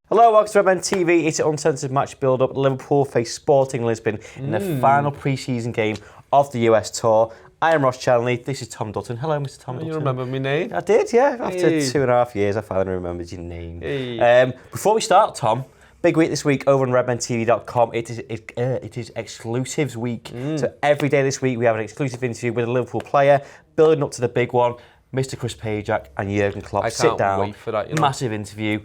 Hello, welcome to Redmen TV. It's an uncensored match build-up. Liverpool face Sporting Lisbon in the final pre-season game of the US tour. I am Ross Challeney. This is Tom Dutton. Hello, Mr. Tom Dutton. You remember my name? I did, yeah. After 2.5 years, I finally remembered your name. Hey. Before we start, Tom, big week this week over on redmentv.com. It is exclusives week. So every day this week we have an exclusive interview with a Liverpool player, building up to the big one. Mr. Chris Pajak and Jurgen Klopp sit down. Wait for that, you know. Massive interview.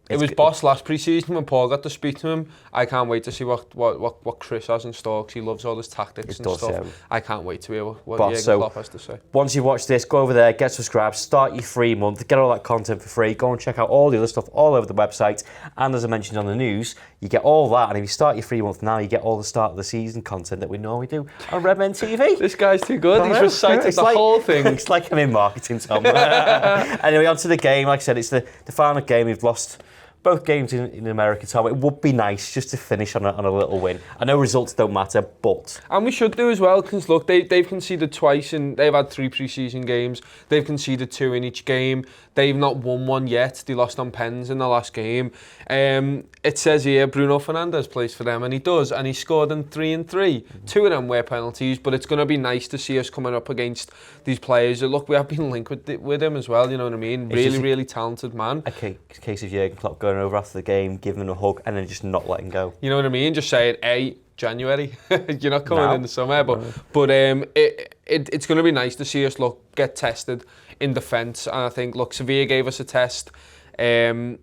It was boss last pre-season when Paul got to speak to him. I can't wait to see what Chris has in store, because he loves all his tactics and stuff. Yeah. I can't wait to hear what Jurgen Klopp has to say. Once you watch this, go over there, get subscribed, start your free month, get all that content for free, go and check out all the other stuff all over the website. And as I mentioned on the news, you get all that, and if you start your free month now, you get all the start of the season content that we normally do on Redmen TV. This guy's too good. He's recited the whole thing. It's like I'm in marketing, Tom. Anyway, on to the game. Like I said, it's the final game. We've lost both games in America, Tom. It would be nice just to finish on a little win. I know results don't matter, but... And we should do as well, because look, they've conceded twice, and they've had 3 pre-season games. They've conceded 2 in each game. They've not won one yet. They lost on pens in the last game. It says here Bruno Fernandes plays for them, and he does, and he scored in 3 and 3. 2 of them were penalties, but it's going to be nice to see us coming up against these players. Look, we have been linked with him as well, you know what I mean? Really talented man. A case of Jurgen Klopp going over after the game, giving him a hug, and then just not letting go. You know what I mean? Just saying, hey, January, you're not coming in the summer, but it's going to be nice to see us get tested in defence. And I think, Sevilla gave us a test. And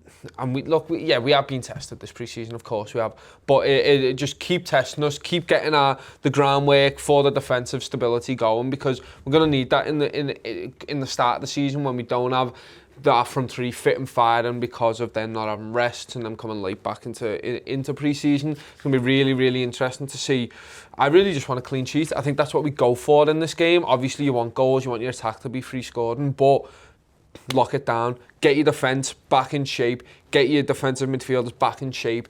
we have been tested this pre-season, of course we have, but it just keep testing us, keep getting the groundwork for the defensive stability going, because we're going to need that in the start of the season when we don't have that front three fit and firing because of them not having rests and them coming late back into pre-season. It's going to be really interesting to see. I really just want a clean sheet. I think that's what we go for in this game. Obviously you want goals, you want your attack to be free scoring, but lock it down, get your defence back in shape, get your defensive midfielders back in shape,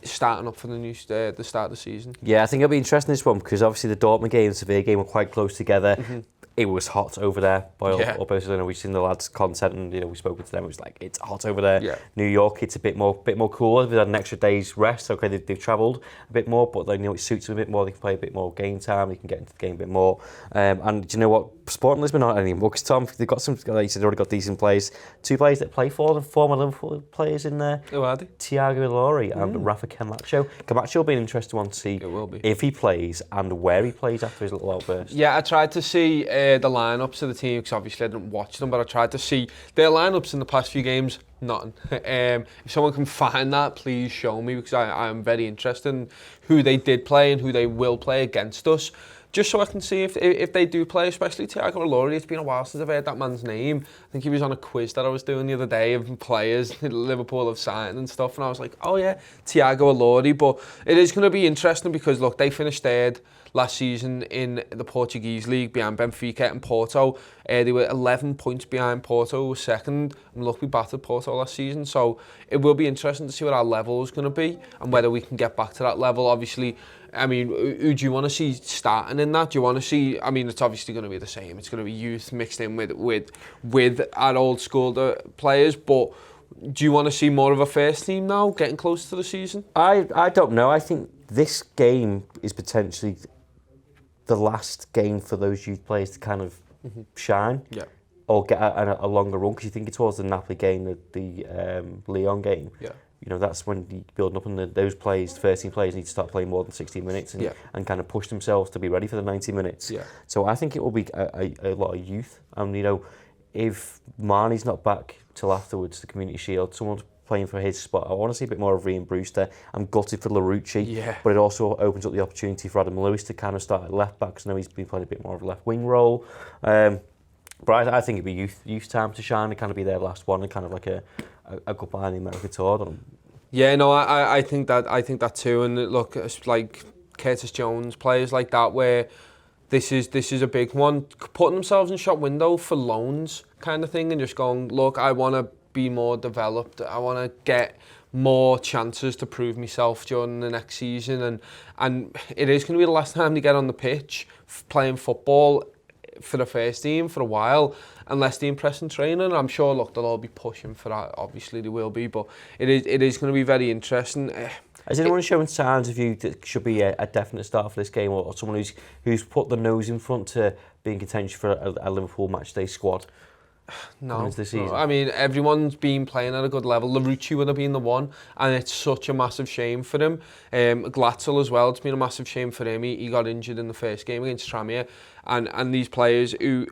starting up for the start of the season. Yeah, I think it'll be interesting this one, because obviously the Dortmund game and Sevilla game were quite close together. It was hot over there by all places. I know we've seen the lads' content, and we've spoken to them. It was like, it's hot over there. Yeah. New York, it's a bit more cooler. They've had an extra day's rest. Okay, they've travelled a bit more, but it suits them a bit more. They can play a bit more game time. They can get into the game a bit more. And do you know what? Sporting Lisbon aren't anymore, because Tom, they've got some. Like you said, they've already got decent players. 2 players that play for them, former Liverpool players in there. Who are they? Thiago Ilori and Rafa Camacho. Camacho will be an interesting one to see. It will be. If he plays and where he plays after his little outburst. Yeah, I tried to see the lineups of the team, because obviously I didn't watch them, but I tried to see their lineups in the past few games. Nothing. If someone can find that, please show me, because I am very interested in who they did play and who they will play against us, just so I can see if they do play, especially Thiago Ilori. It's been a while since I've heard that man's name. I think he was on a quiz that I was doing the other day of players Liverpool have signed and stuff, and I was like, oh yeah, Thiago Ilori. But it is going to be interesting, because look, they finished 3rd last season in the Portuguese league behind Benfica and Porto. They were 11 points behind Porto, was 2nd, and look, we battered Porto last season, so it will be interesting to see what our level is going to be and whether we can get back to that level. Obviously, I mean, who do you want to see starting in that? Do you want to see, I mean, it's obviously going to be the same. It's going to be youth mixed in with our old school players, but do you want to see more of a first team now, getting close to the season? I don't know. I think this game is potentially the last game for those youth players to kind of shine, or get a longer run, because you think towards the Napoli game, the Lyon game, that's when you're building up, and those players, 13 players, need to start playing more than 60 minutes and kind of push themselves to be ready for the 90 minutes. Yeah. So I think it will be a lot of youth, and if Marnie's not back till afterwards, the Community Shield, someone's playing for his spot. I want to see a bit more of Ryan Brewster. I'm gutted for Larouci, but it also opens up the opportunity for Adam Lewis to kind of start at left back, because I know he's been playing a bit more of a left wing role. But I think it'd be youth time to shine, and kind of be their last one, and kind of like a goodbye in the America tour. Yeah, no, I think that too. And look, it's like Curtis Jones, players like that, where this is a big one, putting themselves in shop window for loans kind of thing, and just going, look, I want to be more developed. I want to get more chances to prove myself during the next season, and it is going to be the last time they get on the pitch playing football for the first team for a while, unless they impress in training. I'm sure, look, they'll all be pushing for that. Obviously, they will be, but it is going to be very interesting. Has anyone shown signs of you that should be a definite start for this game, or someone who's put the nose in front to be in contention for a Liverpool matchday squad? No, I mean, everyone's been playing at a good level. Larouci would have been the one, and it's such a massive shame for him. Glatzel as well, it's been a massive shame for him. He got injured in the first game against Tranmere, and these players who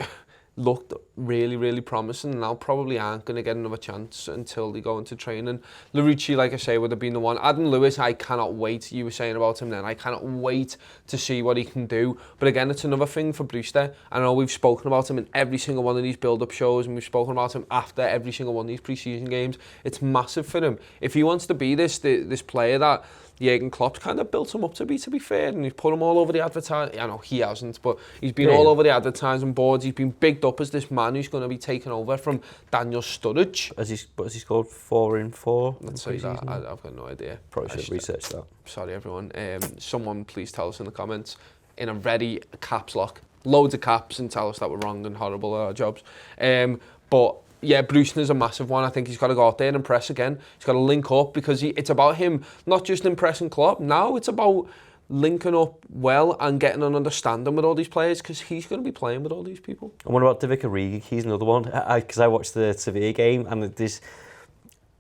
looked really, really promising now probably aren't going to get another chance until they go into training. Larouci, like I say, would have been the one. Adam Lewis, I cannot wait. You were saying about him then. I cannot wait to see what he can do. But again, it's another thing for Brewster. I know we've spoken about him in every single one of these build-up shows, and we've spoken about him after every single one of these pre-season games. It's massive for him. If he wants to be this player that Jurgen Klopp's kind of built him up to be fair, and he's put him all over the advertising. I know he hasn't, but he's been all over the advertising boards. He's been bigged up as this man who's going to be taking over from Daniel Sturridge. Has he scored 4 in 4? Let's say that. I've got no idea. Probably should research that. Sorry, everyone. Someone please tell us in the comments in a ready caps lock, loads of caps, and tell us that we're wrong and horrible at our jobs. But yeah, Brewster's a massive one. I think he's got to go out there and impress again. He's got to link up, because it's about him not just impressing Klopp. Now it's about linking up well and getting an understanding with all these players, because he's going to be playing with all these people. And what about Divock Origi? He's another one. Because I watched the Sevilla game, and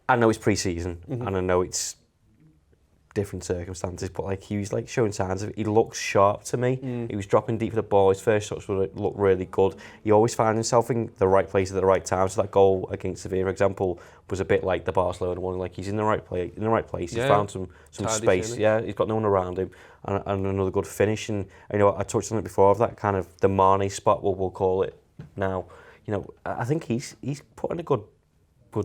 I know it's pre-season, and I know it's different circumstances, but like he was like showing signs of it. He looks sharp to me. He was dropping deep for the ball. His first shots would look really good. He always found himself in the right place at the right time. So that goal against Sevilla, for example, was a bit like the Barcelona one. Like he's in the right place. He's found some space. Finish. Yeah, he's got no one around him, and another good finish. And you know, I touched on it before, of that kind of the Mane spot, we'll call it now. You know, I think he's putting a good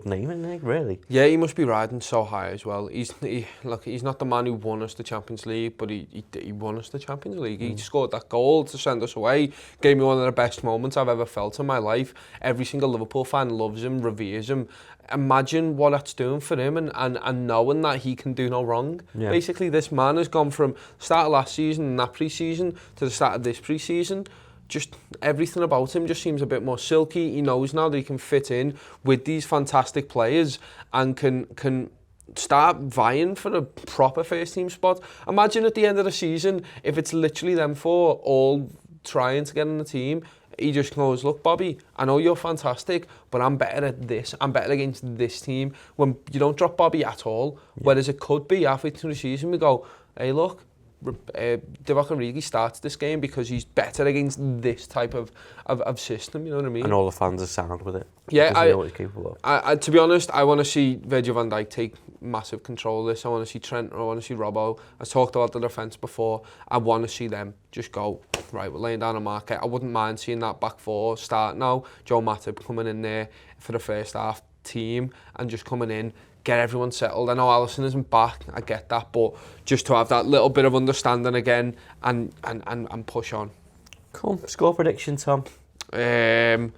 name in there, really. Yeah, he must be riding so high as well. He's not the man who won us the Champions League, but he won us the Champions League. He scored that goal to send us away. Gave me one of the best moments I've ever felt in my life. Every single Liverpool fan loves him, reveres him. Imagine what that's doing for him, and knowing that he can do no wrong. Yeah. Basically, this man has gone from the start of last season and that pre-season to the start of this pre-season. Just everything about him just seems a bit more silky. He knows now that he can fit in with these fantastic players and can start vying for a proper first team spot. Imagine at the end of the season, if it's literally them four all trying to get in the team, he just goes, look, Bobby, I know you're fantastic, but I'm better at this. I'm better against this team. When you don't drop Bobby at all, whereas it could be halfway through the season, we go, hey, look, Divock Origi starts this game because he's better against this type of system, you know what I mean? And all the fans are sound with it. Yeah, I know what he's capable of. To be honest, I want to see Virgil van Dijk take massive control of this. I want to see Trent, I want to see Robbo. I talked about the defence before. I want to see them just go, right, we're laying down a market. I wouldn't mind seeing that back four start now. Joe Matip coming in there for the first half team and just coming in, get everyone settled. I know Alisson isn't back, I get that, but just to have that little bit of understanding again and push on. Cool. Score prediction, Tom? They're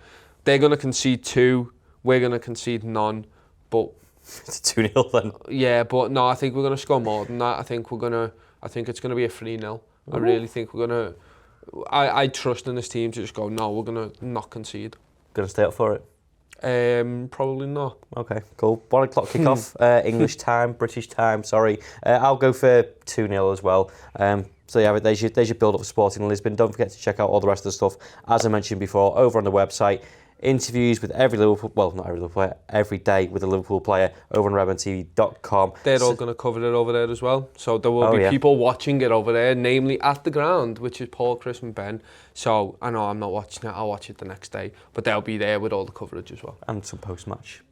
going to concede 2, we're going to concede none, but... It's 2-0 then? Yeah, but no, I think we're going to score more than that. I think it's going to be a 3-0. I really think we're going to... I trust in this team to just go, no, we're going to not concede. Going to stay up for it? Probably not. Okay, cool. 1 o'clock kick-off, English time, British time, sorry. I'll go for 2-0 as well. So yeah, there's your build-up for Sporting Lisbon. Don't forget to check out all the rest of the stuff, as I mentioned before, over on the website. Interviews with every Liverpool, well, not every Liverpool player, every day with a Liverpool player over on redmentv.com. They're all going to cover it over there as well. So there will be people watching it over there, namely at the ground, which is Paul, Chris and Ben. So I know I'm not watching it, I'll watch it the next day. But they'll be there with all the coverage as well. And some post-match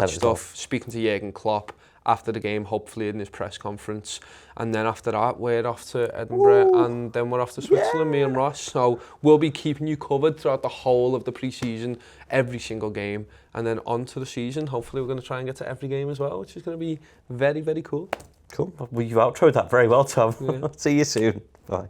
stuff, speaking to Jurgen Klopp after the game, hopefully in his press conference. And then after that, we're off to Edinburgh. And then we're off to Switzerland, me and Ross. So we'll be keeping you covered throughout the whole of the pre-season, every single game. And then on to the season. Hopefully we're going to try and get to every game as well, which is going to be very, very cool. Cool. Well, you've outroed that very well, Tom. Yeah. See you soon. Bye.